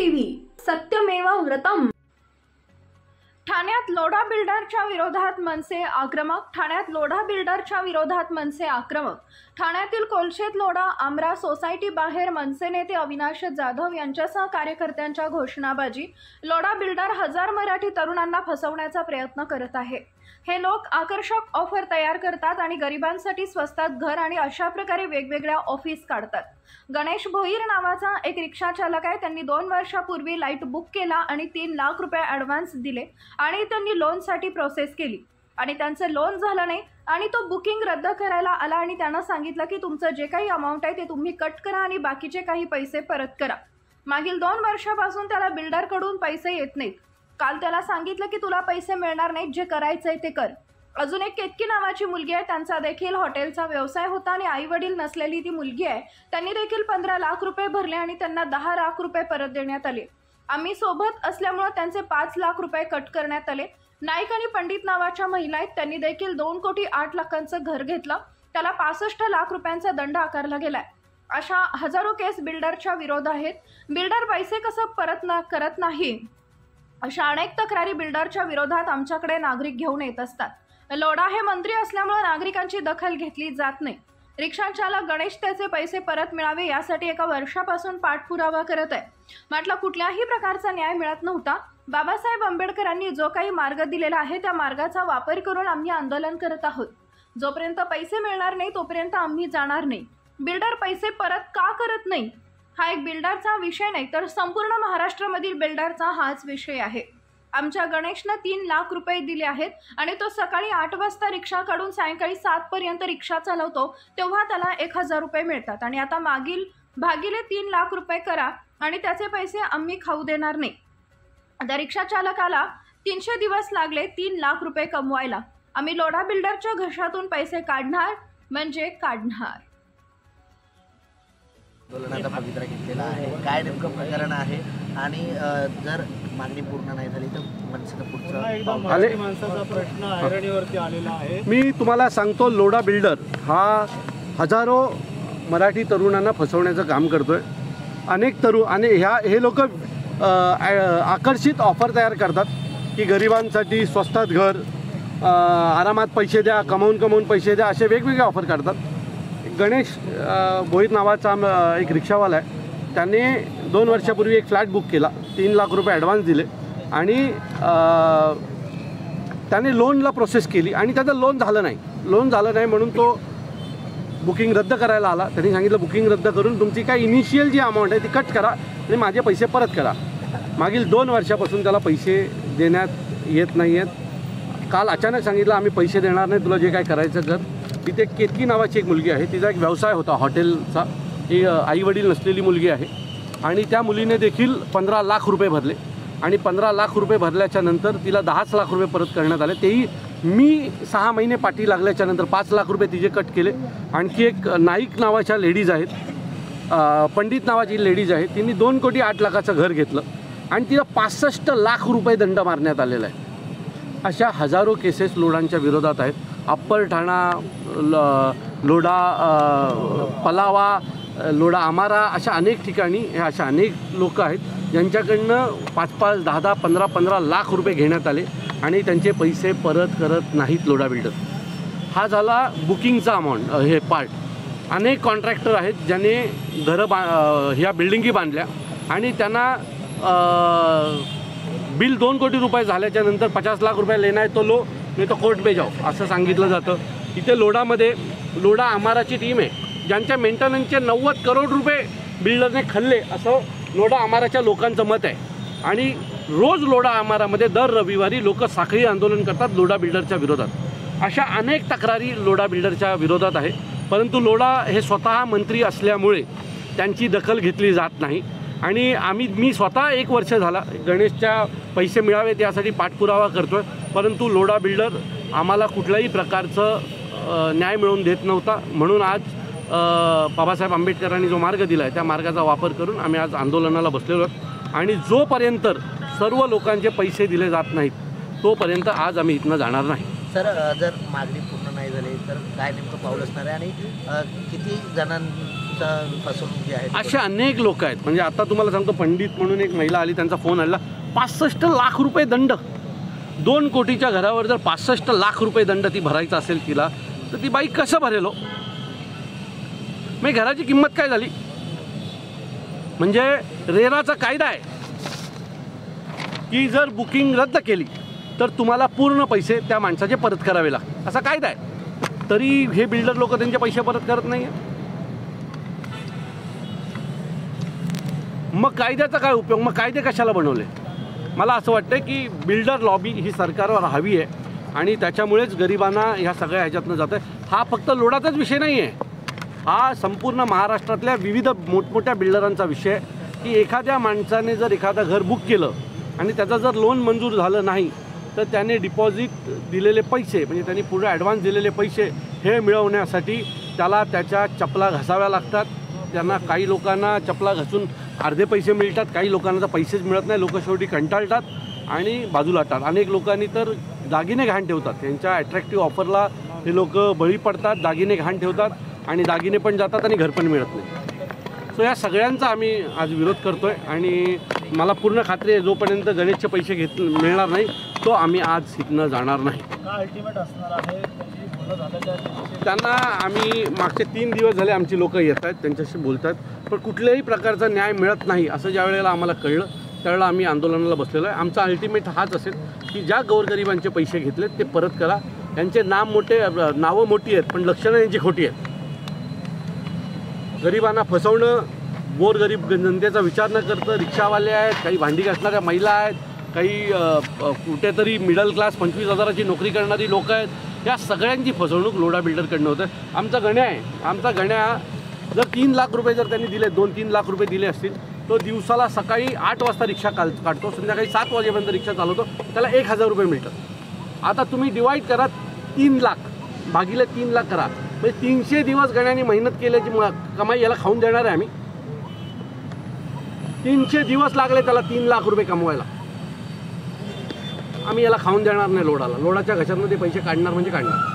TV सत्यमेव व्रतम। ठाण्यात लोढा बिल्डरच्या विरोधात मनसे आक्रमक। ठाण्यात लोढा बिल्डरच्या विरोधात मनसे आक्रमक। ठाण्यातील कोलशेत लोढा आमरा सोसायटी बाहेर मनसे नेते अविनाश जाधव यांच्यासह कार्यकर्त्यांच्या घोषणाबाजी। लोढा बिल्डर हजार मराठी तरुणांना फसवण्याचा प्रयत्न करत आहे। हे लोक आकर्षक ऑफर तयार करतात आणि गरिबांसाठी स्वस्तात घर आणि अशा प्रकारे वेगवेगळ्या ऑफिस काढतात। गणेश भोईर नावाचा एक रिक्षा चालक आहे। त्यांनी 2 वर्षापूर्वी लाईट बुक केला आणि 3 लाख रुपये ॲडव्हान्स दिले आणि त्यांनी लोनसाठी प्रोसेस केली आणि त्यांचं लोन झालं नाही आणि तो बुकिंग रद्द करायला आला आणि त्यांना सांगितलं की तुमचं जे काही अमाउंट आहे ते तुम्ही कट करा आणि बाकीचे काही पैसे परत करा। मागील 2 वर्षापासून त्याला बिल्डरकडून पैसे येत नाहीत। काल त्याला सांगितलं की तुला पैसे मिळणार नाहीत, जे करायचंय ते कर। अजून एक केतकी नावाची मुलगी आहे, त्यांचा देखील हॉटेलचा व्यवसाय होता आणि आई वडील नसलेली ती मुलगी आहे। त्यांनी देखील 15 लाख रुपये भरले आणि त्यांना 10 लाख रुपये परत देण्यात आले। आम्ही सोबत असल्यामुळे त्यांचे 5 लाख रुपये कट करण्यात आले। नाईक आणि पंडित नावाच्या महिला आहेत, त्यांनी देखील 2,08,00,000चं घर घेतलं, त्याला 65 लाख रुपयांचा दंड आकारला गेलाय। अशा हजारो केस बिल्डरच्या विरोध आहेत। बिल्डर पैसे कसं परत करत नाही अशा अनेक तक्रारी बिल्डरच्या विरोधात आमच्याकडे नागरिक घेऊन येत असतात। लोढा हे मंत्री असल्यामुळे नागरिकांची दखल घेतली जात नाही। रिक्षा चालक गणेश त्याचे पैसे परत मिळावे यासाठी एका वर्षापासून पाठपुरावा करत आहे, म्हटलं कुठल्याही प्रकारचा न्याय मिळत नव्हता। बाबासाहेब आंबेडकरांनी जो काही मार्ग दिलेला आहे त्या मार्गाचा वापर करून आम्ही आंदोलन करत आहोत। जोपर्यंत पैसे मिळणार नाही तोपर्यंत आम्ही जाणार नाही। बिल्डर पैसे परत का करत नाही हा एक बिल्डरचा विषय नाही तर संपूर्ण महाराष्ट्रामधील बिल्डरचा हाच विषय आहे। आमच्या गणेशनं 3 लाख रुपये दिले आहेत आणि तो सकाळी 8 वाजता रिक्षा काढून सायंकाळी 7 पर्यंत रिक्षा चालवतो, तेव्हा त्याला 1000 रुपये मिळतात आणि आता भागिले 3 लाख रुपये करा आणि त्याचे पैसे आम्ही खाऊ देणार नाही। आता रिक्षा चालकाला 300 दिवस लागले 3 लाख रुपये कमवायला। आम्ही लोढा बिल्डरच्या घशातून पैसे काढणार म्हणजे काढणार। आंदोलनाचा पवित्रा घेतलेला आहे, काय नेमकं प्रकरण आहे आणि जर मागणी पूर्ण नाही झाली तर मनसेचं पुढचं माणसाचा प्रश्न ऐरणीवरती आलेला आहे। मी तुम्हाला सांगतो, लोढा बिल्डर हा हजारो मराठी तरुणांना फसवण्याचं काम करतोय। अनेक तरुण आणि हे लोक आकर्षित ऑफर तयार करतात की गरिबांसाठी स्वस्तात घर, आरामात पैसे द्या, कमवून पैसे द्या, असे वेगवेगळे ऑफर काढतात। गणेश भोईर नावाचा एक रिक्षावाला आहे, त्याने 2 वर्षापूर्वी एक फ्लॅट बुक केला, 3 लाख रुपये ॲडव्हान्स दिले आणि त्याने लोनला प्रोसेस केली आणि त्याचं लोन झालं नाही म्हणून तो बुकिंग रद्द करायला आला। त्यांनी सांगितलं बुकिंग रद्द करून तुमची काय इनिशियल जी अमाऊंट आहे ती कट करा आणि माझे पैसे परत करा। मागील 2 वर्षापासून त्याला पैसे देण्यात येत नाही आहेत। काल अचानक सांगितलं आम्ही पैसे देणार नाही, तुला जे काय करायचं कर। तिथे केतकी नावाची एक मुलगी आहे, तिचा एक व्यवसाय होता हॉटेलचा, ही आई वडील नसलेली मुलगी आहे आणि त्या मुलीने देखील 15 लाख रुपये भरले आणि 15 लाख रुपये भरल्याच्या नंतर तिला 10 लाख रुपये परत करण्यात आले। तेही मी 6 महिने पाठी लागल्याच्या नंतर 5 लाख रुपये तिचे कट केले। आणखी एक नाईक नावाच्या लेडीज आहेत, पंडित नावाची लेडीज आहे, तिने 2,08,00,000चं घर घेतलं आणि तिला 65 लाख रुपये दंड मारण्यात आलेला आहे। अशा हजारो केसेस लोढांच्या विरोधात आहेत। अप्पर ठाणा, लोढा पलावा, लोढा आमारा, अशा अनेक ठिकाणी अशा अनेक लोक आहेत ज्यांच्याकडनं 5-5, 10-10, 15-15 लाख रुपये घेण्यात आले आणि त्यांचे पैसे परत करत नाहीत लोढा बिल्डर। हा झाला बुकिंगचा अमाऊंट, हे पार्ट। अनेक कॉन्ट्रॅक्टर आहेत ज्याने घरं ह्या बिल्डिंगी बांधल्या आणि त्यांना बिल 2 कोटी रुपये झाल्याच्या नंतर 50 लाख रुपये लेना है तो लो, नाही तो कोर्ट पे जाओ असं सांगितलं जातं। इथे लोढामध्ये लोढा आमाराची टीम आहे ज्यांच्या मेंटेनन्सचे 90 करोड रुपये बिल्डरने खाल्ले असं लोढा आमाराच्या लोकांचं मत आहे आणि रोज लोढा आमारामध्ये दर रविवारी लोक साखळी आंदोलन करतात लोढा बिल्डरच्या विरोधात। अशा अनेक तक्रारी लोढा बिल्डरच्या विरोधात आहे, परंतु लोढा हे स्वतः मंत्री असल्यामुळे त्यांची दखल घेतली जात नाही आणि मी स्वतः 1 वर्ष झाला गणेशच्या पैसे मिळावेत यासाठी पाठपुरावा करतो आहे, परंतु लोढा बिल्डर आम्हाला कुठल्याही प्रकारचं न्याय मिळवून देत नव्हता। म्हणून आज बाबासाहेब आंबेडकरांनी जो मार्ग दिला आहे त्या मार्गाचा वापर करून आम्ही आज आंदोलनाला बसलेलो आहोत आणि जोपर्यंत सर्व लोकांचे पैसे दिले जात नाहीत तोपर्यंत आज आम्ही इथनं जाणार नाही। सर, जर मागणी पूर्ण नाही नाही झाले तर काय नेमकं पाऊल असणार आहे आणि किती जणांचा फसवणूक जी आहे असे अनेक लोक आहेत. म्हणजे आता तुम्हाला सांगतो, पंडित म्हणून एक महिला आली, त्यांचा फोन आला, 65 लाख रुपये दंड. 2 कोटीच्या घरावर जर 65 लाख रुपये दंड ती भरायचा असेल तिला, तर ती बाई कसं भरेल हो? मग घराची किंमत काय झाली? म्हणजे रेराचा कायदा आहे की जर बुकिंग रद्द केली तर तुम्हाला पूर्ण पैसे त्या माणसाचे परत करावे लागतात, असा कायदा आहे. तरी हे बिल्डर लोक त्यांचे पैसे परत करत नाही. मग कायद्याचा काय उपयोग? मग कायदे कशाला बनवले? मला असं वाटतं की बिल्डर लॉबी ही सरकारवर हवी आहे आणि त्याच्यामुळेच गरिबांना ह्या सगळ्या ह्याच्यातनं जातं. हा फक्त लोढाचाच विषय नाही आहे, हा संपूर्ण महाराष्ट्रातल्या विविध मोठमोठ्या बिल्डरांचा विषय आहे की एखाद्या माणसाने जर एखादं घर बुक केलं आणि त्याचं जर लोन मंजूर झालं नाही तर त्याने डिपॉझिट दिलेले पैसे, म्हणजे त्यांनी पुढे ॲडव्हान्स दिलेले पैसे हे मिळवण्यासाठी त्याला त्याच्या चपला घासाव्या लागतात. त्यांना काही लोकांना चपला घासून अर्धे पैसे मिळतात, काही लोकांना तर पैसेच मिळत नाही. लोक शेवटी कंटाळतात आणि बाजूला टाकतात. अनेक लोकांनी तर दागिने घाण ठेवतात, त्यांच्या ॲट्रॅक्टिव्ह ऑफरला हे लोक बळी पडतात, दागिने घाण ठेवतात आणि दागिने पण जातात आणि घर पण मिळत नाही. सो या सगळ्यांचा आम्ही आज विरोध करतो आहे आणि मला पूर्ण खात्री आहे जोपर्यंत गणेशचे पैसे मिळणार नाही तो आम्ही आज इथनं जाणार नाही. अल्टिमेट असणार आहे बोलणं झालं त्या दिवशी त्यांना आम्ही मागचे 3 दिवस झाले आमची लोकं येत आहेत, त्यांच्याशी बोलत आहेत, पण कुठल्याही प्रकारचा न्याय मिळत नाही असं ज्या वेळेला आम्हाला कळलं त्यावेळेला आम्ही आंदोलनाला बसलेलो आहे. आमचा अल्टिमेट हाच असेल की ज्या गोरगरिबांचे पैसे घेतलेत ते परत करा. त्यांचे नावं मोठी आहेत पण लक्षणं यांची खोटी आहेत. गरिबांना फसवणं, गोरगरीब जनतेचा विचार न करतं रिक्षावाले आहेत, काही भांडी घासणाऱ्या महिला आहेत, काही कुठेतरी मिडल क्लास 25,000ची नोकरी करणारी लोक आहेत, या सगळ्यांची फसवणूक लोढा बिल्डरकडनं होतं. आमचा गण्या जर 3 लाख रुपये जर त्यांनी दिले, 2-3 लाख रुपये दिले असतील, तो दिवसाला सकाळी 8 वाजता रिक्षा काढतो, संध्याकाळी 7 वाजेपर्यंत रिक्षा चालवतो, त्याला 1,000 रुपये मिळतात. आता तुम्ही डिवाईड करा, 3 लाख भागिले 3 लाख करा, म्हणजे 300 दिवस गण्याने मेहनत केल्याची कमाई याला खाऊन देणार आहे आम्ही. 300 दिवस लागले त्याला 3 लाख रुपये कमवायला. आम्ही याला खाऊन देणार नाही लोढाला. लोढाच्या घशातनं ते पैसे काढणार म्हणजे काढणार.